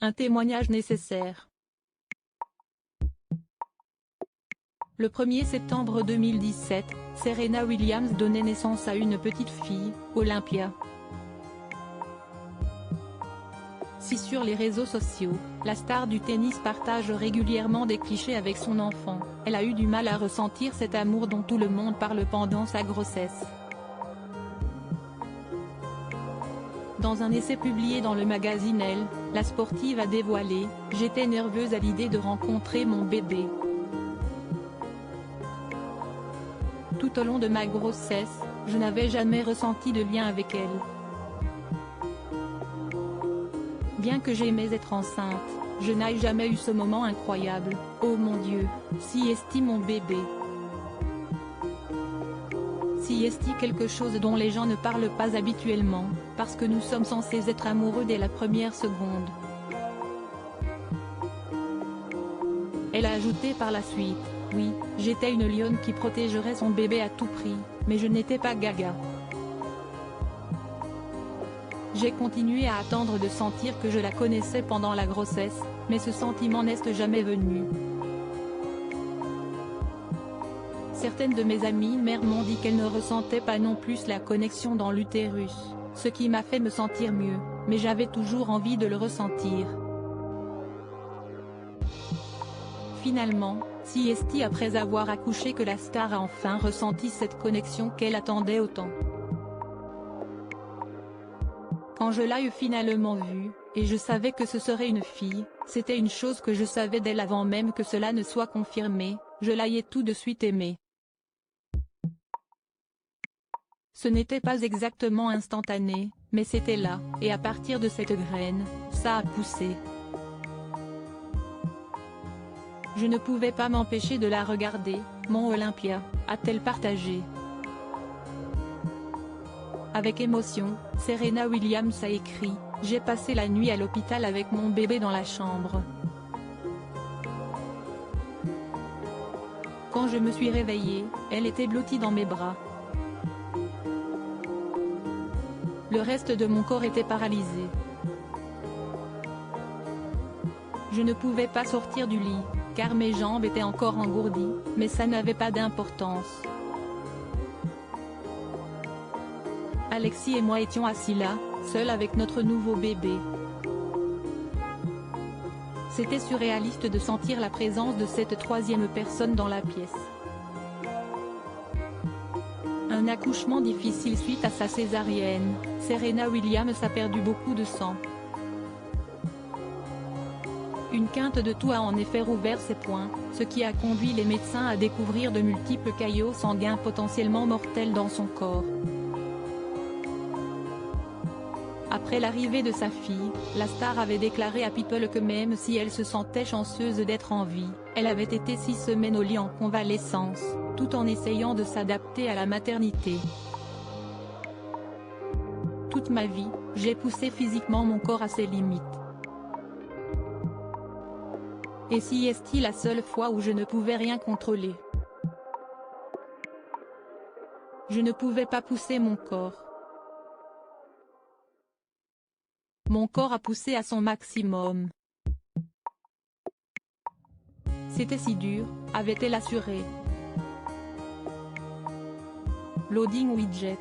Un témoignage nécessaire. Le 1er septembre 2017, Serena Williams donnait naissance à une petite fille, Olympia. Si sur les réseaux sociaux, la star du tennis partage régulièrement des clichés avec son enfant, elle a eu du mal à ressentir cet amour dont tout le monde parle pendant sa grossesse. Dans un essai publié dans le magazine Elle, la sportive a dévoilé « J'étais nerveuse à l'idée de rencontrer mon bébé. Tout au long de ma grossesse, je n'avais jamais ressenti de lien avec elle. Bien que j'aimais être enceinte, je n'ai jamais eu ce moment incroyable. Oh mon Dieu, si est-il mon bébé. Si est-il quelque chose dont les gens ne parlent pas habituellement, parce que nous sommes censés être amoureux dès la première seconde. » Elle a ajouté par la suite « Oui, j'étais une lionne qui protégerait son bébé à tout prix, mais je n'étais pas gaga. J'ai continué à attendre de sentir que je la connaissais pendant la grossesse, mais ce sentiment n'est jamais venu. Certaines de mes amies mères m'ont dit qu'elles ne ressentaient pas non plus la connexion dans l'utérus, ce qui m'a fait me sentir mieux, mais j'avais toujours envie de le ressentir. » Finalement, si est-il après avoir accouché que la star a enfin ressenti cette connexion qu'elle attendait autant. Quand je l'ai finalement vue, et je savais que ce serait une fille, c'était une chose que je savais d'elle avant même que cela ne soit confirmé, je l'ai tout de suite aimée. Ce n'était pas exactement instantané, mais c'était là, et à partir de cette graine, ça a poussé. Je ne pouvais pas m'empêcher de la regarder, mon Olympia, a-t-elle partagé. Avec émotion, Serena Williams a écrit « J'ai passé la nuit à l'hôpital avec mon bébé dans la chambre. Quand je me suis réveillée, elle était blottie dans mes bras. Le reste de mon corps était paralysé. Je ne pouvais pas sortir du lit, car mes jambes étaient encore engourdies, mais ça n'avait pas d'importance. Alexis et moi étions assis là, seuls avec notre nouveau bébé. C'était surréaliste de sentir la présence de cette troisième personne dans la pièce. Un accouchement difficile suite à sa césarienne, Serena Williams a perdu beaucoup de sang. Une quinte de toux a en effet rouvert ses poings, ce qui a conduit les médecins à découvrir de multiples caillots sanguins potentiellement mortels dans son corps. Après l'arrivée de sa fille, la star avait déclaré à People que même si elle se sentait chanceuse d'être en vie, elle avait été 6 semaines au lit en convalescence, tout en essayant de s'adapter à la maternité. Toute ma vie, j'ai poussé physiquement mon corps à ses limites. Et si est-il la seule fois où je ne pouvais rien contrôler. Je ne pouvais pas pousser mon corps. Mon corps a poussé à son maximum. C'était si dur, avait-elle assuré. Loading widget.